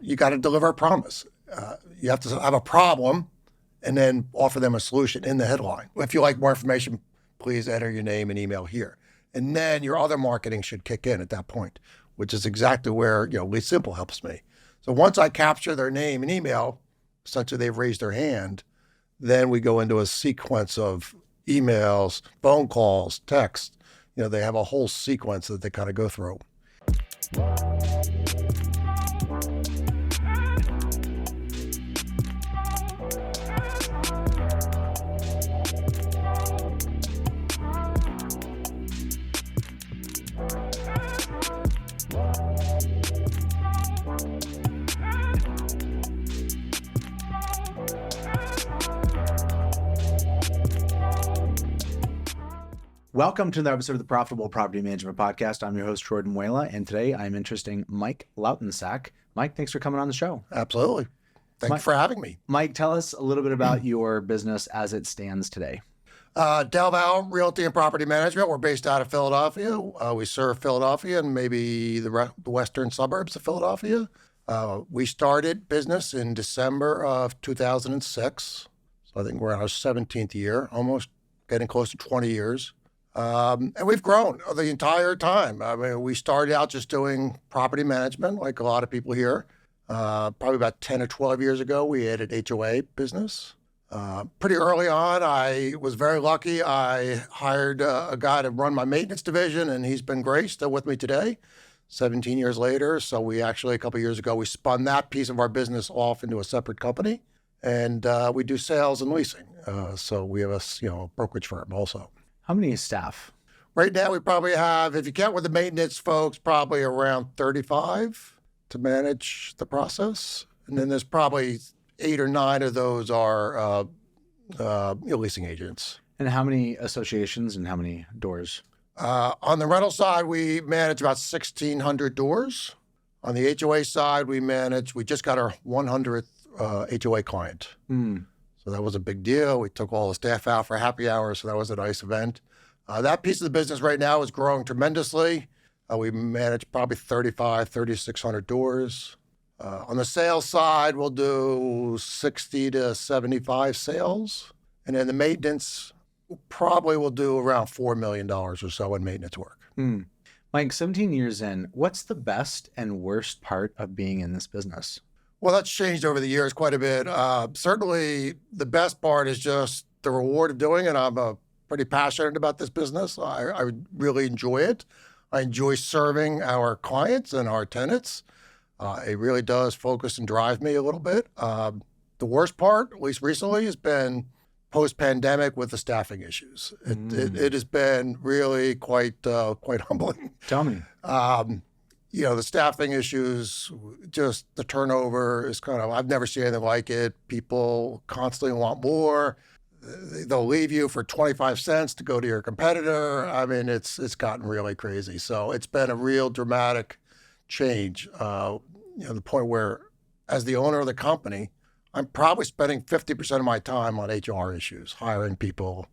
you got to deliver a promise. You have to have a problem and then offer them a solution in the headline. If you like more information, please enter your name and email here. And then your other marketing should kick in at that point, which is exactly where, Lead Simple helps me. So once I capture their name and email, essentially they've raised their hand, then we go into a sequence of emails, phone calls, text. They have a whole sequence that they kind of go through. Welcome to another episode of the Profitable Property Management Podcast. I'm your host, Jordan Muela, and today I'm interesting Mike Lautensack. Mike, thanks for coming on the show. Absolutely. Thank you for having me. Mike, tell us a little bit about your business as it stands today. Val Realty and Property Management. We're based out of Philadelphia. We serve Philadelphia and maybe the western suburbs of Philadelphia. We started business in December of 2006. So I think we're in our 17th year, almost getting close to 20 years. And we've grown the entire time. I mean, we started out just doing property management, like a lot of people here. Probably about 10 or 12 years ago, we added HOA business. Pretty early on, I was very lucky. I hired a guy to run my maintenance division, and he's been great, still with me today, 17 years later. So we actually, a couple of years ago, we spun that piece of our business off into a separate company, and we do sales and leasing. So we have a brokerage firm also. How many staff? Right now, we probably have, if you count with the maintenance folks, probably around 35 to manage the process. And then there's probably 8 or 9 of those are leasing agents. And how many associations and how many doors? On the rental side, we manage about 1,600 doors. On the HOA side, we just got our 100th HOA client. So that was a big deal. We took all the staff out for happy hour, so that was a nice event. That piece of the business right now is growing tremendously. We manage probably 3,600 doors. On the sales side, we'll do 60 to 75 sales. And then the maintenance, probably will do around $4 million or so in maintenance work. Mike, 17 years in, what's the best and worst part of being in this business? Well, that's changed over the years quite a bit. Certainly, the best part is just the reward of doing it. I'm pretty passionate about this business. I really enjoy it. I enjoy serving our clients and our tenants. It really does focus and drive me a little bit. The worst part, at least recently, has been post-pandemic with the staffing issues. It has been really quite humbling. Tell me. The staffing issues, just the turnover is I've never seen anything like it. People constantly want more. They'll leave you for 25 cents to go to your competitor. I mean, it's gotten really crazy. So it's been a real dramatic change. The point where, as the owner of the company, I'm probably spending 50% of my time on HR issues, hiring people.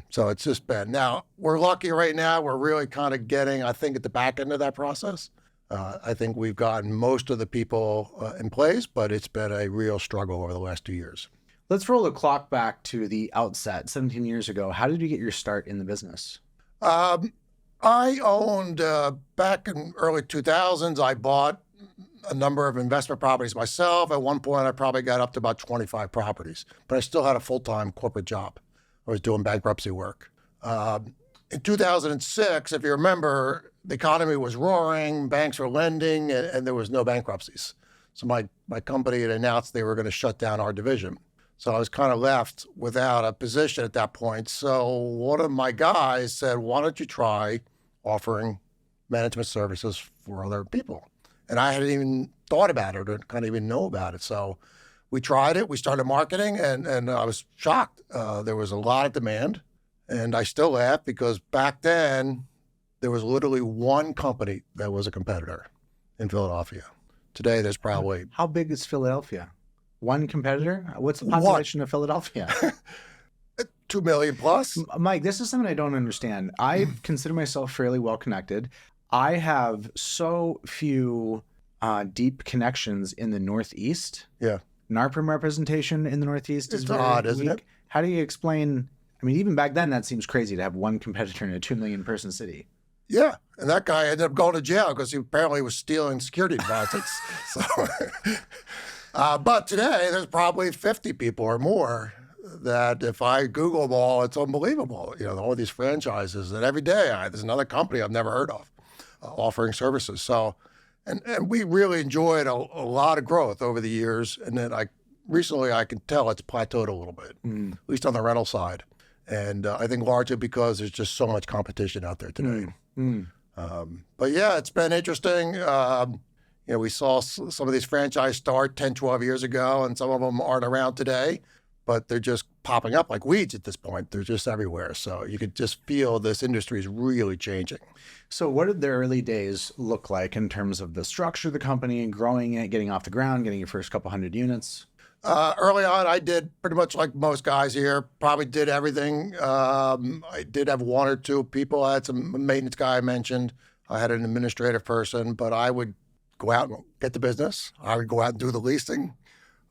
So it's just been, now we're lucky right now. We're really kind of getting, I think, at the back end of that process. I think we've gotten most of the people in place, but it's been a real struggle over the last 2 years. Let's roll the clock back to the outset, 17 years ago. How did you get your start in the business? I owned, back in early 2000s, I bought a number of investment properties myself. At one point, I probably got up to about 25 properties, but I still had a full-time corporate job. I was doing bankruptcy work. In 2006, if you remember, the economy was roaring, banks were lending, and there was no bankruptcies. So my company had announced they were going to shut down our division. So I was kind of left without a position at that point. So one of my guys said, why don't you try offering management services for other people? And I hadn't even thought about it or kind of even know about it. So we tried it. We started marketing, and I was shocked. There was a lot of demand, and I still laugh because back then there was literally one company that was a competitor in Philadelphia. Today there's probably... How big is Philadelphia? One competitor? What's the population of Philadelphia? 2 million plus. Mike, this is something I don't understand. I consider myself fairly well connected. I have so few deep connections in the Northeast. Yeah. NARPM representation in the Northeast is It's very odd, isn't weak. it? How do you explain? I mean, even back then, that seems crazy to have one competitor in a 2 million person city. Yeah. And that guy ended up going to jail because he apparently was stealing security deposits. So, but today, there's probably 50 people or more that if I Google them all, it's unbelievable. You know, all these franchises. And every day, there's another company I've never heard of offering services. So, and we really enjoyed a lot of growth over the years. And then recently I can tell it's plateaued a little bit, at least on the rental side. And I think largely because there's just so much competition out there today. But yeah, it's been interesting. You know, we saw some of these franchises start 10, 12 years ago, and some of them aren't around today, but they're just popping up like weeds at this point. They're just everywhere. So you could just feel this industry is really changing. So what did the early days look like in terms of the structure of the company and growing it, getting off the ground, getting your first couple hundred units? Early on, I did pretty much like most guys here, probably did everything. I did have one or two people. I had some maintenance guy I mentioned. I had an administrative person, but I would go out and get the business. I would go out and do the leasing.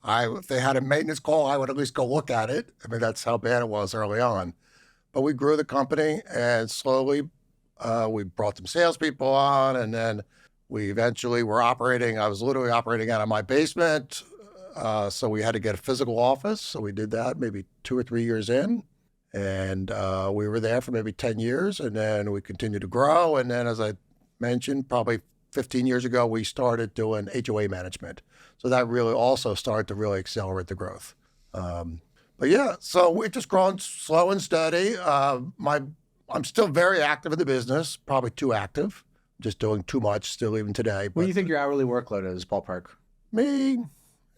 If they had a maintenance call, I would at least go look at it. I mean, that's how bad it was early on. But we grew the company, and slowly we brought some salespeople on, and then we eventually were operating. I was literally operating out of my basement. So we had to get a physical office. So we did that maybe 2 or 3 years in. And we were there for maybe 10 years. And then we continued to grow. And then, as I mentioned, probably 15 years ago, we started doing HOA management. So that really also started to really accelerate the growth. But yeah, so we've just grown slow and steady. I'm still very active in the business, probably too active, just doing too much still even today. What do you think your hourly workload is, ballpark? Me,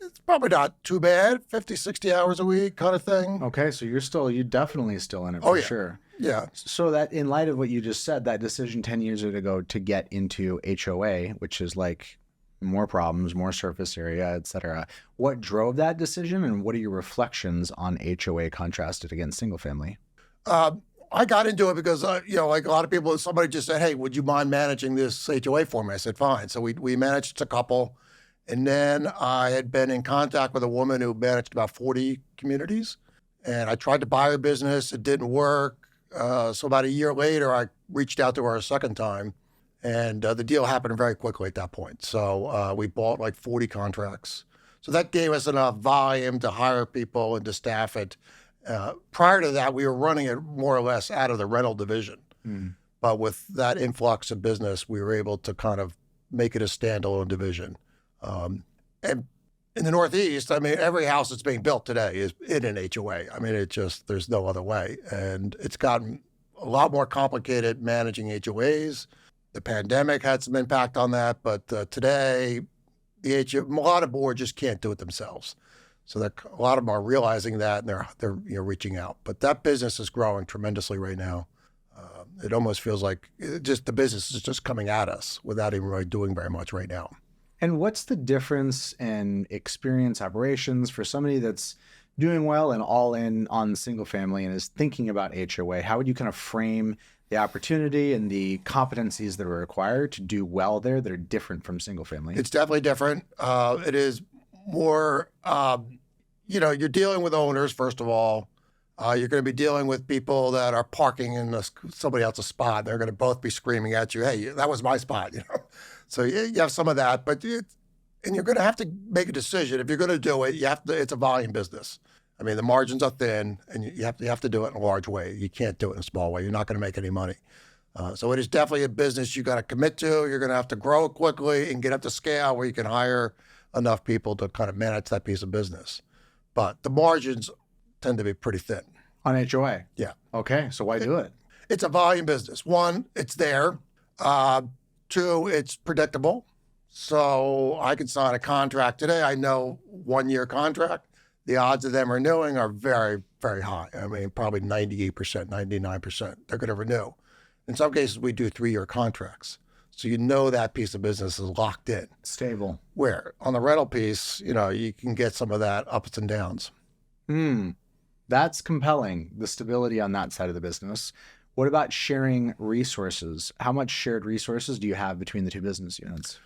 it's probably not too bad, 50, 60 hours a week kind of thing. Okay, so you're definitely still in it Oh, for yeah. sure. Yeah. So that in light of what you just said, that decision 10 years ago to get into HOA, which is like more problems, more surface area, et cetera, what drove that decision and what are your reflections on HOA contrasted against single family? I got into it because, you know, like a lot of people, somebody just said, hey, would you mind managing this HOA for me? I said, fine. So we managed a couple. And then I had been in contact with a woman who managed about 40 communities. And I tried to buy her business. It didn't work. So about a year later, I reached out to her a second time. And the deal happened very quickly at that point. So we bought like 40 contracts. So that gave us enough volume to hire people and to staff it. Prior to that, we were running it more or less out of the rental division. But with that influx of business, we were able to kind of make it a standalone division. And in the Northeast, I mean, every house that's being built today is in an HOA. I mean, there's no other way. And it's gotten a lot more complicated managing HOAs. The pandemic had some impact on that, but today, a lot of boards just can't do it themselves. So a lot of them are realizing that, and they're reaching out. But that business is growing tremendously right now. It almost feels like the business is just coming at us without even really doing very much right now. And what's the difference in experience operations for somebody that's doing well and all in on single family and is thinking about HOA? How would you kind of frame the opportunity and the competencies that are required to do well there that are different from single family? It's definitely different. It is more, you're dealing with owners, first of all. You're going to be dealing with people that are parking in somebody else's spot. They're going to both be screaming at you, hey, that was my spot, So you have some of that, and you're going to have to make a decision. If you're going to do it, it's a volume business. I mean, the margins are thin, and you have to do it in a large way. You can't do it in a small way. You're not going to make any money. So it is definitely a business you got to commit to. You're going to have to grow quickly and get up to scale where you can hire enough people to kind of manage that piece of business. But the margins tend to be pretty thin. On HOA? Yeah. Okay, so why do it? It's a volume business. One, it's there. Two, it's predictable. So I can sign a contract today. I know 1-year contract. The odds of them renewing are very, very high. I mean, probably 98%, 99%. They're going to renew. In some cases, we do 3-year contracts. So you know that piece of business is locked in. Stable. Where on the rental piece, you can get some of that ups and downs. That's compelling, the stability on that side of the business. What about sharing resources? How much shared resources do you have between the two business units?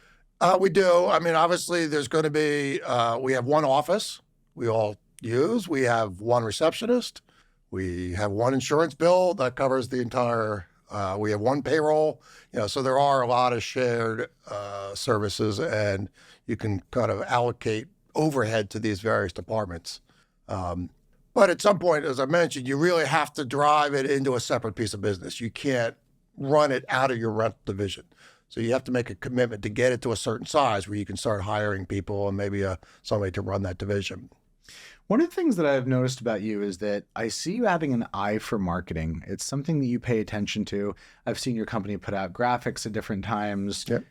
We do. I mean, obviously, there's going to be, we have one office we all use. We have one receptionist. We have one insurance bill that covers the entire, we have one payroll. So there are a lot of shared services, and you can kind of allocate overhead to these various departments. But at some point, as I mentioned, you really have to drive it into a separate piece of business. You can't run it out of your rental division. So you have to make a commitment to get it to a certain size where you can start hiring people and maybe somebody to run that division. One of the things that I've noticed about you is that I see you having an eye for marketing. It's something that you pay attention to. I've seen your company put out graphics at different times, Yep.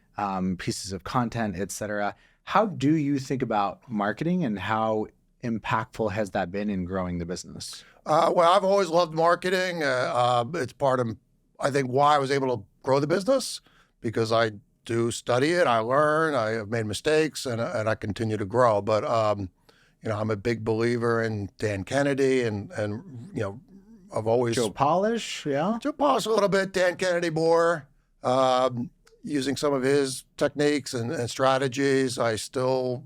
Pieces of content, etc. How do you think about marketing, and how impactful has that been in growing the business? Well, I've always loved marketing. It's part of, I think, why I was able to grow the business, because I do study it, I learn, I have made mistakes, and I continue to grow. But I'm a big believer in Dan Kennedy, and I've always Joe Polish, yeah. Joe Polish a little bit, Dan Kennedy more, using some of his techniques and strategies. I still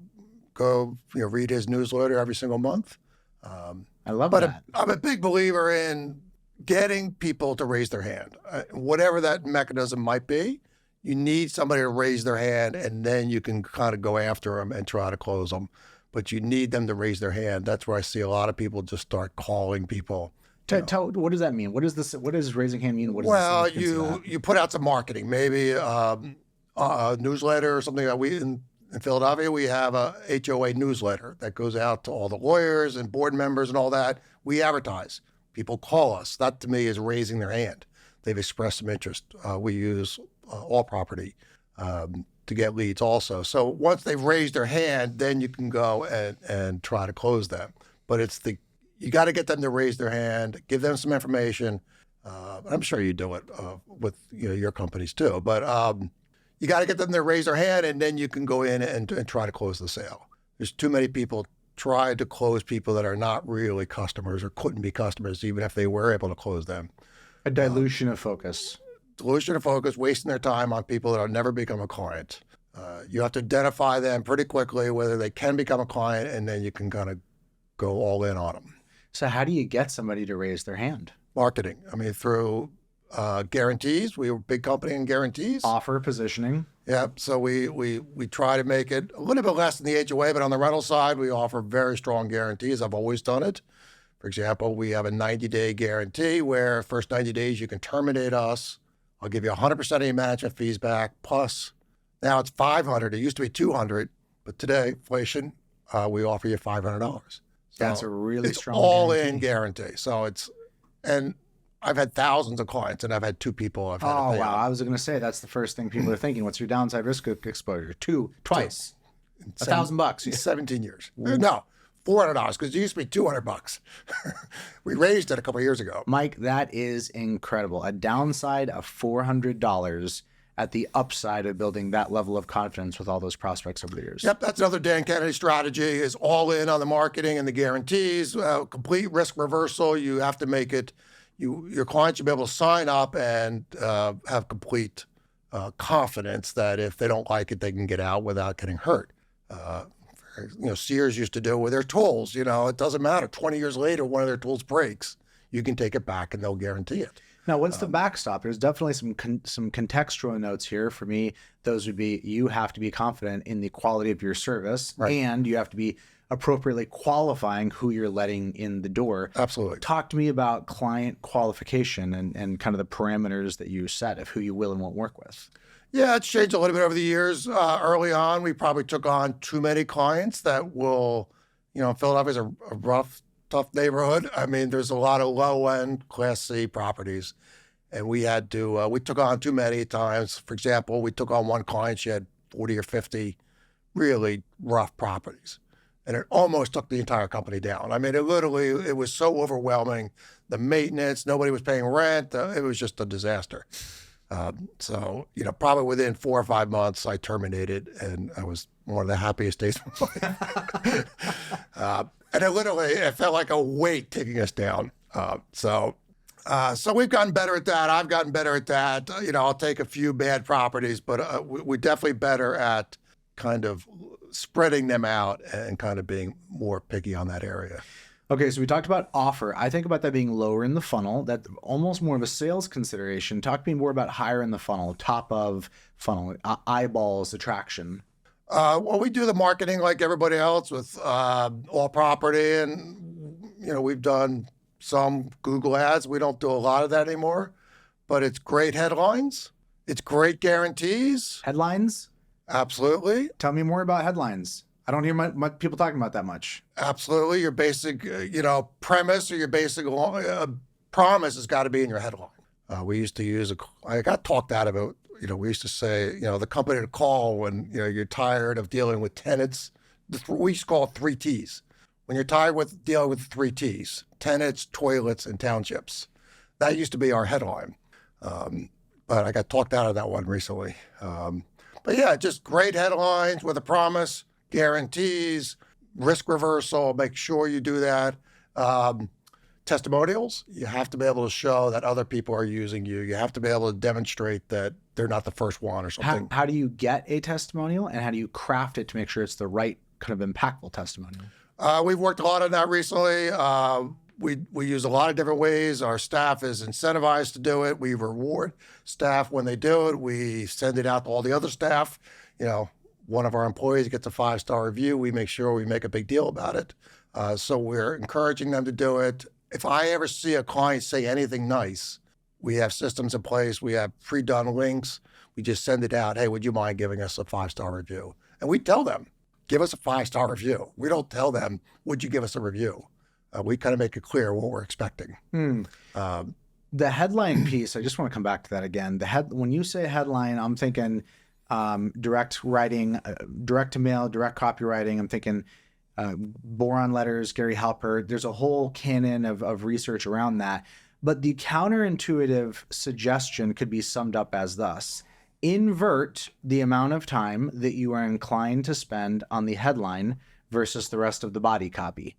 go read his newsletter every single month. I love But that. I'm a big believer in getting people to raise their hand, whatever that mechanism might be. You need somebody to raise their hand, and then you can kind of go after them and try to close them. But you need them to raise their hand. That's where I see a lot of people just start calling people. Tell, what does that mean? What does raising hand mean? What is Well, the significance of that? you put out some marketing, maybe a newsletter or something that we in Philadelphia, we have a HOA newsletter that goes out to all the lawyers and board members and all that. We advertise. People call us. That to me is raising their hand. They've expressed some interest. We use All Property to get leads also. So once they've raised their hand, then you can go and try to close them. But you got to get them to raise their hand, give them some information. I'm sure you do it with your companies too. But you got to get them to raise their hand, and then you can go in and try to close the sale. There's too many people try to close people that are not really customers or couldn't be customers, even if they were able to close them. A dilution of focus. Dilution of focus, wasting their time on people that will never become a client. You have to identify them pretty quickly, whether they can become a client, and then you can kind of go all in on them. So how do you get somebody to raise their hand? Marketing. I mean, through guarantees. We were a big company in guarantees. Offer, positioning. Yeah, so we try to make it a little bit less than the HOA, but on the rental side, we offer very strong guarantees. I've always done it. For example, we have a 90-day guarantee where first 90 days you can terminate us. I'll give you 100% of your management fees back. Plus, now it's $500. It used to be $200, but today, inflation, we offer you $500. So That's a really it's strong all-in guarantee. So and I've had thousands of clients, and I've had two people I've had to Oh, pay wow. out. I was going to say that's the first thing people are thinking. What's your downside risk exposure? Twice. $1,000. In 17 years. No, $400 because it used to be $200. We raised it a couple of years ago. Mike, that is incredible. A downside of $400 at the upside of building that level of confidence with all those prospects over the years. Yep, that's another Dan Kennedy strategy is all in on the marketing and the guarantees, complete risk reversal. You have to make it, your client should be able to sign up and have complete confidence that if they don't like it, they can get out without getting hurt. Sears used to do with their tools. It doesn't matter. 20 years later, one of their tools breaks, you can take it back and they'll guarantee it. Now, what's the backstop? There's definitely some contextual notes here. For me, those would be you have to be confident in the quality of your service, Right. and you have to be appropriately qualifying who you're letting in the door. Absolutely. Talk to me about client qualification and kind of the parameters that you set of who you will and won't work with. Yeah, it's changed a little bit over the years. Early on, we probably took on too many clients that will, Philadelphia's a rough, tough neighborhood. I mean, there's a lot of low-end Class C properties, and we had to, we took on too many times. For example, we took on one client, she had 40 or 50 really rough properties, and it almost took the entire company down. I mean, it was so overwhelming. The maintenance, nobody was paying rent. It was just a disaster. So, probably within 4 or 5 months, I terminated, and I was one of the happiest days of my life. And it felt like a weight taking us down. So we've gotten better at that. I've gotten better at that. I'll take a few bad properties, but we're definitely better at kind of spreading them out and kind of being more picky on that area. Okay, so we talked about offer. I think about that being lower in the funnel, that almost more of a sales consideration. Talk to me more about higher in the funnel, top of funnel, eyeballs, attraction. Well, we do the marketing like everybody else with all property, and we've done some Google ads. We don't do a lot of that anymore, but it's great headlines. It's great guarantees. Headlines? Absolutely. Tell me more about headlines. I don't hear much people talking about that much. Absolutely. Your basic, premise or your basic promise has got to be in your headline. We used to use I got talked out of it. We used to say, the company to call when, you're tired of dealing with tenants. We used to call it 3 T's. When you're tired with dealing with 3 T's, tenants, toilets, and townships. That used to be our headline. But I got talked out of that one recently. But yeah, just great headlines with a promise, guarantees, risk reversal, make sure you do that. Testimonials, you have to be able to show that other people are using you. You have to be able to demonstrate that they're not the first one or something. How do you get a testimonial, and how do you craft it to make sure it's the right kind of impactful testimonial? We've worked a lot on that recently. We use a lot of different ways. Our staff is incentivized to do it. We reward staff when they do it. We send it out to all the other staff. One of our employees gets a 5-star review. We make sure we make a big deal about it. So we're encouraging them to do it. If I ever see a client say anything nice, we have systems in place. We have pre-done links. We just send it out. Hey, would you mind giving us a 5-star review? And we tell them, give us a 5-star review. We don't tell them, would you give us a review? We kind of make it clear what we're expecting. The headline piece, I just want to come back to that again. When you say headline, I'm thinking direct writing, direct to mail, direct copywriting. I'm thinking boron letters, Gary Halpert. There's a whole canon of research around that. But the counterintuitive suggestion could be summed up as thus: invert the amount of time that you are inclined to spend on the headline versus the rest of the body copy.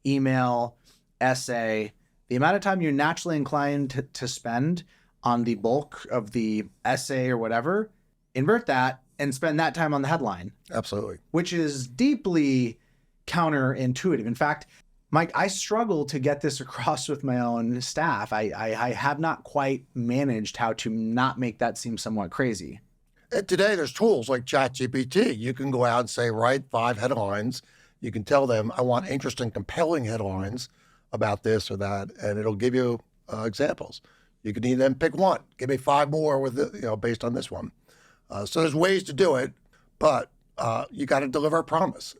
Email, essay, the amount of time you're naturally inclined to spend on the bulk of the essay or whatever, invert that and spend that time on the headline. Absolutely. Which is deeply counterintuitive. In fact, Mike, I struggle to get this across with my own staff. I have not quite managed how to not make that seem somewhat crazy. And today there's tools like ChatGPT. You can go out and say, write 5 headlines. You can tell them, I want interesting, compelling headlines about this or that, and it'll give you examples. You can even pick one. Give me 5 more with based on this one. So there's ways to do it, but you got to deliver a promise.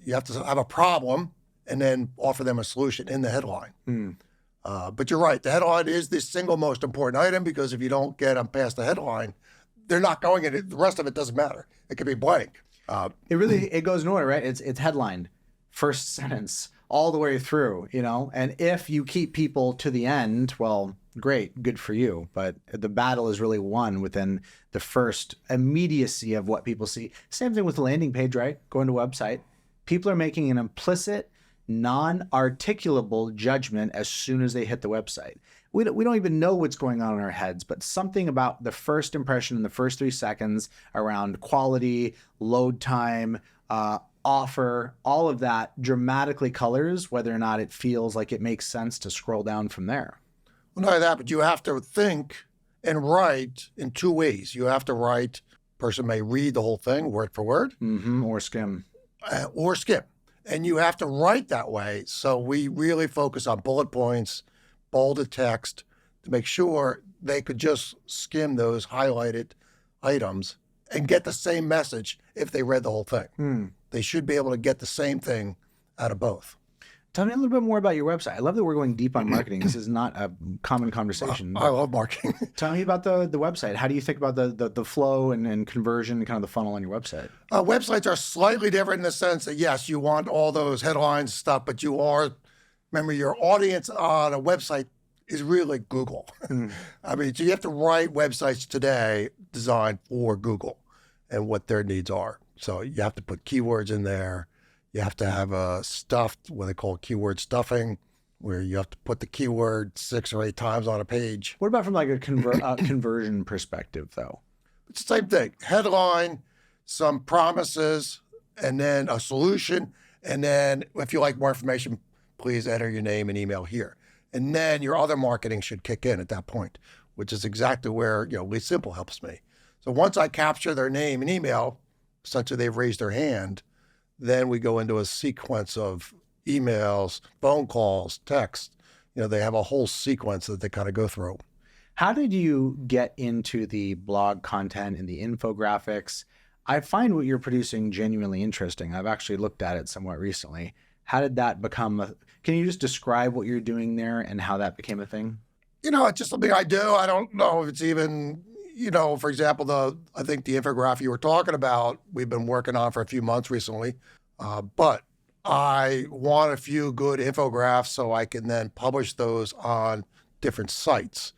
You have to have a problem and then offer them a solution in the headline. But you're right. The headline is the single most important item, because if you don't get them past the headline, they're not going in it. The rest of it doesn't matter. It could be blank. It goes in order, right? It's headline, first sentence, all the way through, and if you keep people to the end, well, great, good for you. But the battle is really won within the first immediacy of what people see. Same thing with the landing page, right? Going to a website. People are making an implicit, non-articulable judgment as soon as they hit the website. We don't even know what's going on in our heads, but something about the first impression in the first 3 seconds around quality, load time, offer, all of that dramatically colors whether or not it feels like it makes sense to scroll down from there. Well, not only that, but you have to think and write in 2 ways. You have to write, person may read the whole thing word for word. Or skim. Or skim. And you have to write that way. So we really focus on bullet points, bolded text, to make sure they could just skim those highlighted items and get the same message if they read the whole thing. They should be able to get the same thing out of both. Tell me a little bit more about your website. I love that we're going deep on marketing. This is not a common conversation. I love marketing. Tell me about the website. How do you think about the flow and conversion and kind of the funnel on your website? Websites are slightly different in the sense that, yes, you want all those headlines stuff, but remember, your audience on a website is really Google. I mean, so you have to write websites today designed for Google and what their needs are. So you have to put keywords in there. You have to have what they call keyword stuffing, where you have to put the keyword 6 or 8 times on a page. What about from like a conversion perspective, though? It's the same thing. Headline, some promises, and then a solution. And then if you like more information, please enter your name and email here. And then your other marketing should kick in at that point, which is exactly where, Lead Simple helps me. So once I capture their name and email, such that they've raised their hand, then we go into a sequence of emails, phone calls, text. They have a whole sequence that they kind of go through. How did you get into the blog content and the infographics? I find what you're producing genuinely interesting. I've actually looked at it somewhat recently. How did that become can you just describe what you're doing there and how that became a thing? It's just something I do. I don't know if it's even, for example, I think the infographic you were talking about, we've been working on for a few months recently. But I want a few good infographics so I can then publish those on different sites.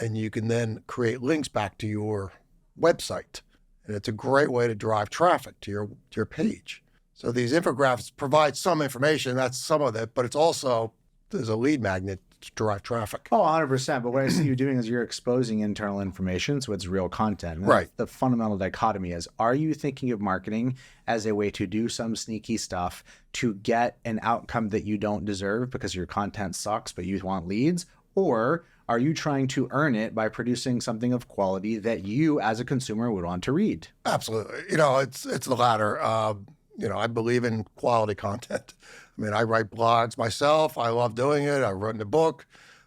And you can then create links back to your website. And it's a great way to drive traffic to your page. So these infographics provide some information, that's some of it, but it's also, there's a lead magnet to drive traffic. Oh, 100%. But what I see you doing is you're exposing internal information, so it's real content. And right. The fundamental dichotomy is, are you thinking of marketing as a way to do some sneaky stuff to get an outcome that you don't deserve because your content sucks, but you want leads? Or are you trying to earn it by producing something of quality that you as a consumer would want to read? Absolutely. It's the latter. I believe in quality content. I write blogs myself. I love doing it. I've written a book.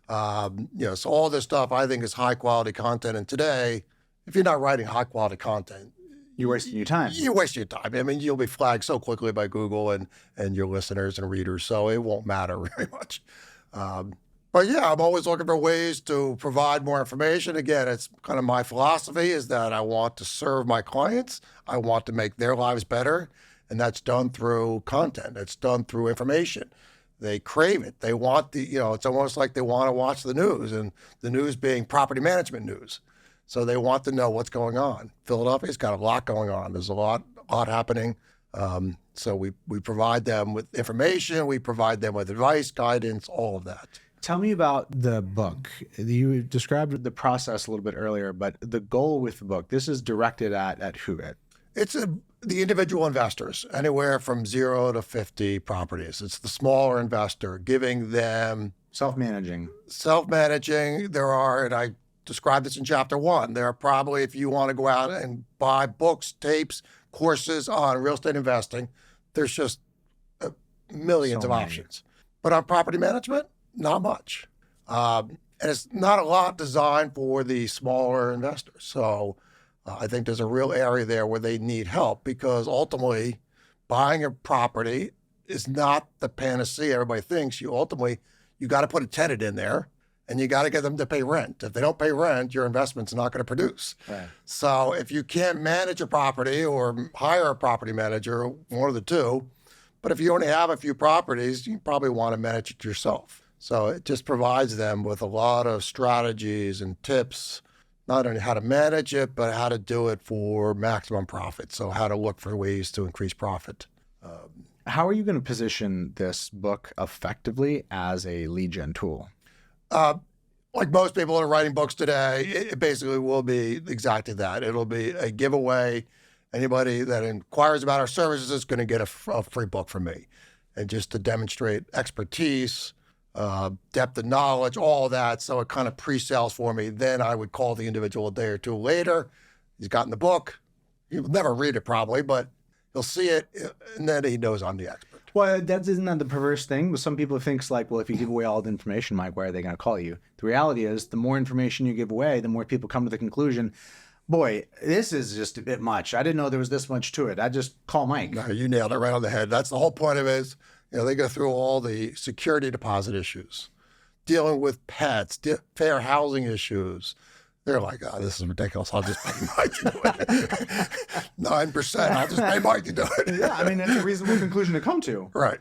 So all this stuff I think is high quality content. And today, if you're not writing high quality content, you're wasting your time. You're wasting your time. You'll be flagged so quickly by Google and your listeners and readers, so it won't matter very much. But yeah, I'm always looking for ways to provide more information. Again, it's kind of my philosophy is that I want to serve my clients. I want to make their lives better. And that's done through content. It's done through information. They crave it. They want it's almost like they want to watch the news, and the news being property management news. So they want to know what's going on. Philadelphia's got a lot going on. There's a lot happening. So we provide them with information. We provide them with advice, guidance, all of that. Tell me about the book. You described the process a little bit earlier, but the goal with the book, this is directed at who? It's the individual investors, anywhere from 0 to 50 properties. It's the smaller investor, giving them self-managing. There are, and I described this in chapter 1, there are probably, if you want to go out and buy books, tapes, courses on real estate investing, there's just millions of options. But on property management, not much. And it's not a lot designed for the smaller investors. So I think there's a real area there where they need help, because ultimately buying a property is not the panacea everybody thinks. You got to put a tenant in there, and you got to get them to pay rent. If they don't pay rent, your investment's not going to produce. Right. So if you can't manage a property or hire a property manager, one of the two, but if you only have a few properties, you probably want to manage it yourself. So it just provides them with a lot of strategies and tips, not only how to manage it, but how to do it for maximum profit. So how to look for ways to increase profit. How are you going to position this book effectively as a lead gen tool? Like most people that are writing books today, it basically will be exactly that. It'll be a giveaway. Anybody that inquires about our services is going to get a free book from me. And just to demonstrate expertise, depth of knowledge, all of that. So it kind of pre-sales for me. Then I would call the individual a day or two later. He's gotten the book. He'll never read it probably, but he'll see it, and then he knows I'm the expert. Well, isn't that the perverse thing? Some people think like, well, if you give away all the information, Mike, why are they going to call you? The reality is, the more information you give away, the more people come to the conclusion, boy, this is just a bit much. I didn't know there was this much to it. I just call Mike. No, you nailed it right on the head. That's the whole point of it is, they go through all the security deposit issues, dealing with pets, fair housing issues. They're like, oh, this is ridiculous. I'll just pay Mike to do it. 9%, I'll just pay Mike to do it. Yeah, I mean, that's a reasonable conclusion to come to. Right.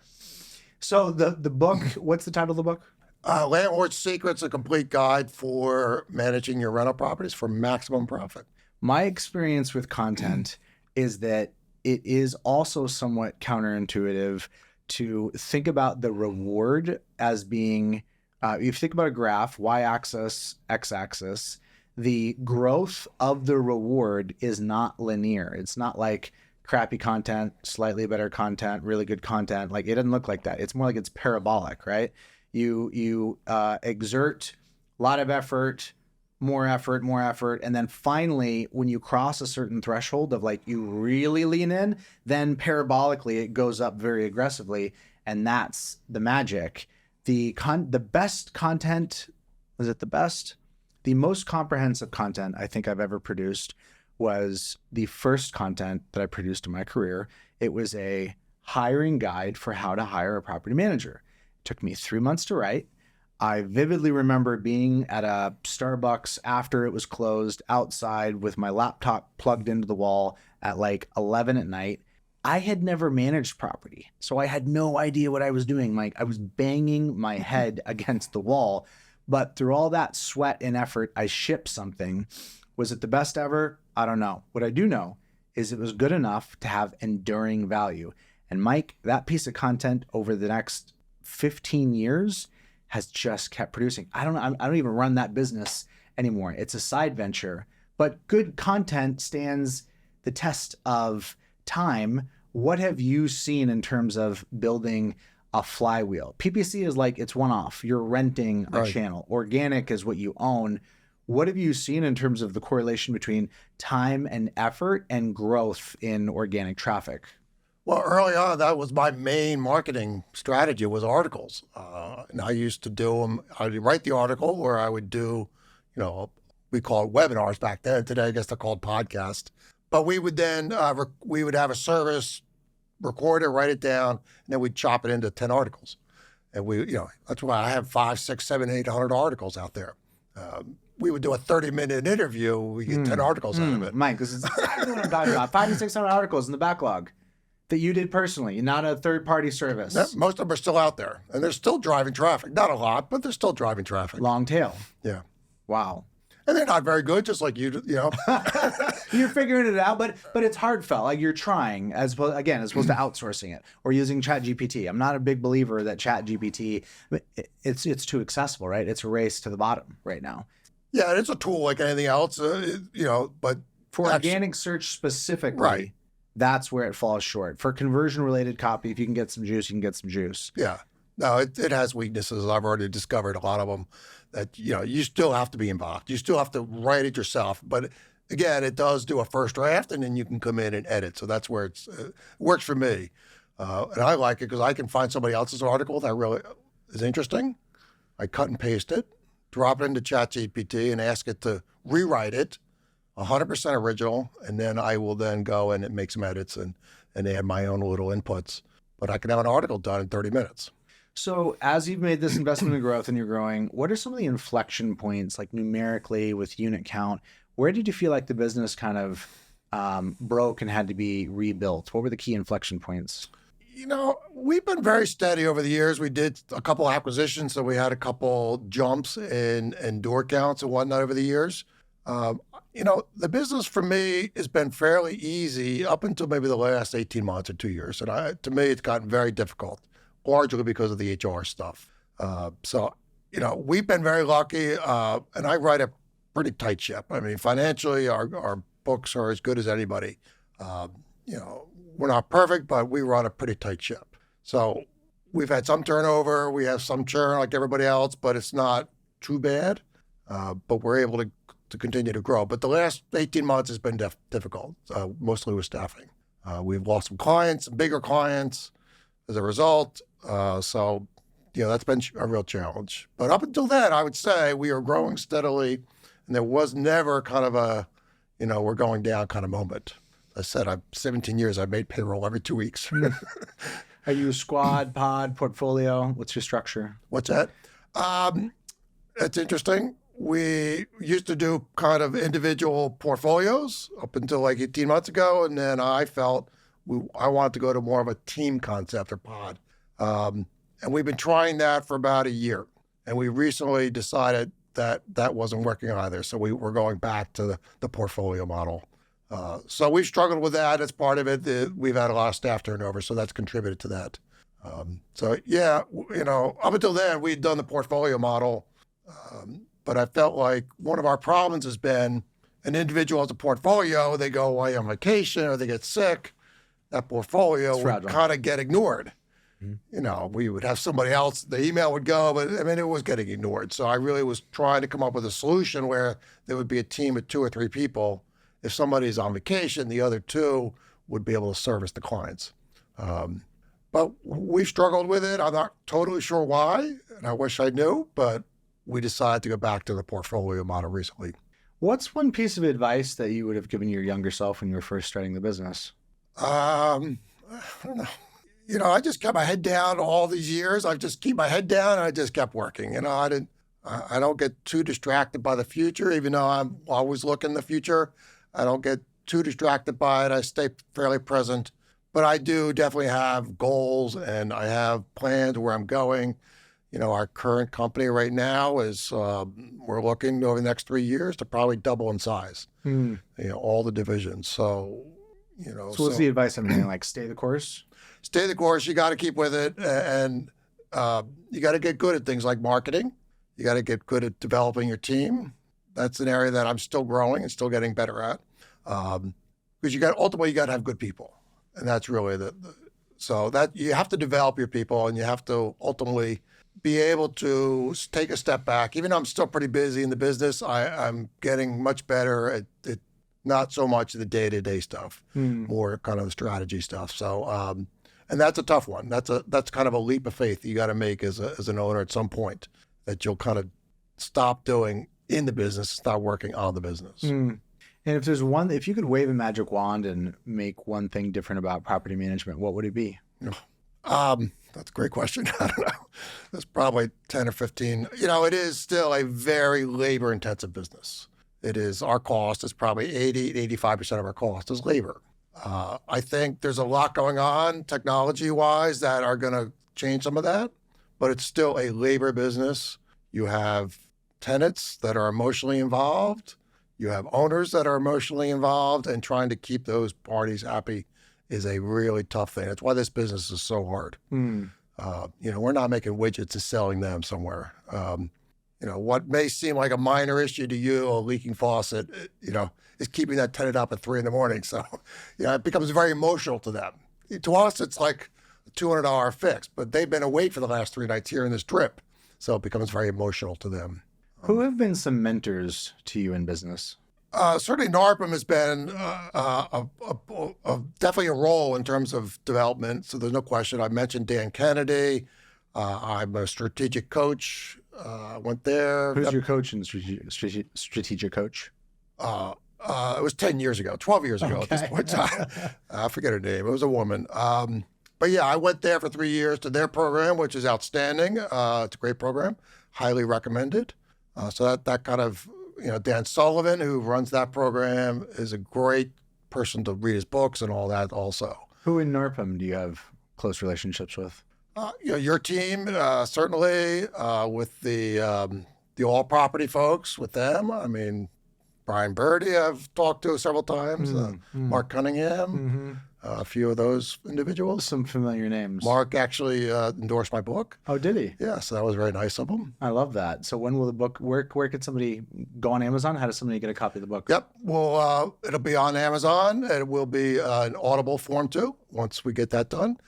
So the book, what's the title of the book? Landlord Secrets, a complete guide for managing your rental properties for maximum profit. My experience with content is that it is also somewhat counterintuitive to think about the reward as being, if you think about a graph, y-axis, x-axis, the growth of the reward is not linear. It's not like crappy content, slightly better content, really good content. Like, it doesn't look like that. It's more like it's parabolic, right? You exert a lot of effort, more effort, more effort. And then finally, when you cross a certain threshold of like you really lean in, then parabolically it goes up very aggressively. And that's the magic. The best content, is it the best? The most comprehensive content I think I've ever produced was the first content that I produced in my career. It was a hiring guide for how to hire a property manager. It took me 3 months to write. I vividly remember being at a Starbucks after it was closed outside with my laptop plugged into the wall at like 11 at night. I had never managed property, so I had no idea what I was doing. Like, I was banging my head against the wall, but through all that sweat and effort, I shipped something. Was it the best ever? I don't know. What I do know is it was good enough to have enduring value. And Mike, that piece of content over the next 15 years has just kept producing. I don't even run that business anymore. It's a side venture, but good content stands the test of time. What have you seen in terms of building a flywheel? PPC is like, it's one off. You're renting a channel. Organic is what you own. What have you seen in terms of the correlation between time and effort and growth in organic traffic? Well, early on, that was my main marketing strategy was articles. And I used to do them. I would write the article where I would do, we call it webinars back then. Today, I guess they're called podcasts. But we would then, we would have a service, record it, write it down, and then we'd chop it into 10 articles. And that's why I have 5, 6, 7, 800 articles out there. We would do a 30-minute interview. We get 10 articles out of it. Mike, this is exactly what I'm talking about. 500 to 600 articles in the backlog that you did personally, not a third-party service. Yeah, most of them are still out there, and they're still driving traffic. Not a lot, but they're still driving traffic. Long tail. Yeah. Wow. And they're not very good, just like you. You're figuring it out, but it's heartfelt. Like, you're trying, as opposed to outsourcing it or using ChatGPT. I'm not a big believer that ChatGPT, it's too accessible, right? It's a race to the bottom right now. Yeah, it's a tool like anything else, but for organic search specifically, that's where it falls short. For conversion-related copy, if you can get some juice, you can get some juice. Yeah. No, it has weaknesses. I've already discovered a lot of them that, you still have to be involved. You still have to write it yourself. But again, it does do a first draft, and then you can come in and edit. So that's where it works for me. And I like it because I can find somebody else's article that really is interesting. I cut and paste it, drop it into ChatGPT, and ask it to rewrite it, 100% original, and then I will then go and make some edits and add my own little inputs. But I can have an article done in 30 minutes. So as you've made this investment in growth and you're growing, what are some of the inflection points, like numerically with unit count? Where did you feel like the business kind of broke and had to be rebuilt? What were the key inflection points? We've been very steady over the years. We did a couple acquisitions, so we had a couple jumps in door counts and whatnot over the years. The business for me has been fairly easy up until maybe the last 18 months or 2 years. And to me, it's gotten very difficult, largely because of the HR stuff. We've been very lucky, and I write a pretty tight ship. I mean, financially, our books are as good as anybody. We're not perfect, but we run a pretty tight ship. So we've had some turnover. We have some churn like everybody else, but it's not too bad. But we're able to continue to grow. But the last 18 months has been difficult, mostly with staffing. We've lost some clients, some bigger clients as a result. That's been a real challenge. But up until then, I would say we are growing steadily, and there was never kind of a, we're going down kind of moment. I said, I've 17 years, I've made payroll every 2 weeks. Are you a squad, pod, portfolio? What's your structure? What's that? It's interesting. We used to do kind of individual portfolios up until like 18 months ago. And then I felt I wanted to go to more of a team concept or pod. And we've been trying that for about a year. And we recently decided that wasn't working either. So we're going back to the portfolio model. So we've struggled with that as part of it. We've had a lot of staff turnover, so that's contributed to that. Up until then, we'd done the portfolio model. But I felt like one of our problems has been an individual has a portfolio, they go away on vacation or they get sick, that portfolio It's would fragile. kind of get ignored. You know, we would have somebody else, the email would go, but I mean, it was getting ignored. So I really was trying to come up with a solution where there would be a team of 2 or 3 people. If somebody's on vacation, the other 2 would be able to service the clients. But we've struggled with it. I'm not totally sure why, and I wish I knew, but we decided to go back to the portfolio model recently. What's one piece of advice that you would have given your younger self when you were first starting the business? I don't know. You know, I just kept my head down all these years. I just keep my head down and I just kept working. You know, I don't get too distracted by the future, even though I'm always looking the future. I don't get too distracted by it. I stay fairly present, but I do definitely have goals and I have plans where I'm going. You know, our current company right now is, we're looking over the next 3 years to probably double in size, you know, all the divisions. So, you know. So what's the advice I'm hearing? Like, stay the course? Stay the course. You got to keep with it, and you got to get good at things like marketing. You got to get good at developing your team. That's an area that I'm still growing and still getting better at. Because ultimately you got to have good people, and that's really so that you have to develop your people, and you have to ultimately be able to take a step back. Even though I'm still pretty busy in the business, I'm getting much better at not so much the day-to-day stuff, more kind of the strategy stuff. So. And that's a tough one. That's kind of a leap of faith you got to make as an owner at some point, that you'll kind of stop doing in the business, start working on the business. And if you could wave a magic wand and make one thing different about property management, what would it be? That's a great question. I don't know. There's probably 10 or 15. You know, it is still a very labor-intensive business. It is. Our cost is probably 80 to 85% of our cost is labor. I think there's a lot going on technology-wise that are going to change some of that, but it's still a labor business. You have tenants that are emotionally involved. You have owners that are emotionally involved, and trying to keep those parties happy is a really tough thing. That's why this business is so hard. You know, we're not making widgets and selling them somewhere. You know, what may seem like a minor issue to you, a leaking faucet, you know, is keeping that tenant up at 3 a.m. So, you know, it becomes very emotional to them. To us, it's like a $200 fix, but they've been awake for the last 3 nights here in this drip. So it becomes very emotional to them. Who have been some mentors to you in business? Certainly NARPM has been definitely a role in terms of development. So there's no question. I mentioned Dan Kennedy. I'm a strategic coach. Went there. Who's your coach and strategic coach? It was 10 years ago, 12 years ago at this point in time. I forget her name. It was a woman. But yeah, I went there for 3 years to their program, which is outstanding. It's a great program. Highly recommended. So that kind of, you know, Dan Sullivan, who runs that program, is a great person to read his books and all that also. Who in NARPM do you have close relationships with? You know, your team, certainly, with the all property folks, with them. I mean, Brian Birdie I've talked to several times, Mark Cunningham, a few of those individuals. Some familiar names. Mark actually endorsed my book. Oh, did he? Yeah, so that was very nice of him. I love that. So when will the book, where could somebody go on Amazon? How does somebody get a copy of the book? Yep, well, it'll be on Amazon. It will be an Audible form too, once we get that done.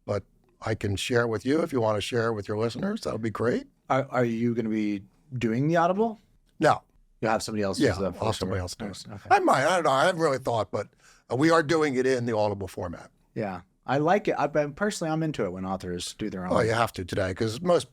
But I can share it with you if you want to share it with your listeners. That would be great. Are you going to be doing the Audible? No. You'll have somebody else. Yeah, I'll have somebody else do it. Okay. I might. I don't know. I haven't really thought, but we are doing it in the Audible format. Yeah, I like it. Personally, I'm into it when authors do their own. Oh, you have to today, because most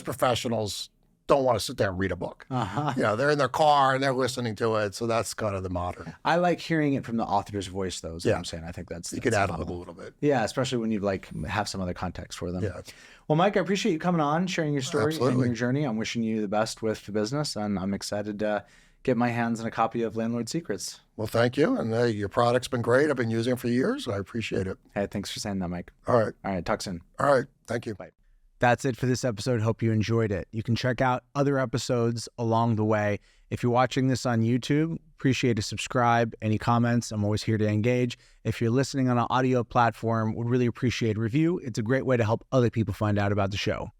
professionals don't want to sit there and read a book. You know, they're in their car and they're listening to it. So that's kind of the modern. I like hearing it from the author's voice, though. Is what I'm saying. I think you could add a little bit. Yeah, especially when you have some other context for them. Yeah. Well, Mike, I appreciate you coming on, sharing your story Absolutely. and your journey. I'm wishing you the best with the business, and I'm excited to get my hands on a copy of Landlord Secrets. Well, thank you. And your product's been great. I've been using it for years. I appreciate it. Hey, thanks for saying that, Mike. All right. All right. Talk soon. All right. Thank you. Bye. That's it for this episode. Hope you enjoyed it. You can check out other episodes along the way. If you're watching this on YouTube, appreciate a subscribe. Any comments, I'm always here to engage. If you're listening on an audio platform, would really appreciate a review. It's a great way to help other people find out about the show.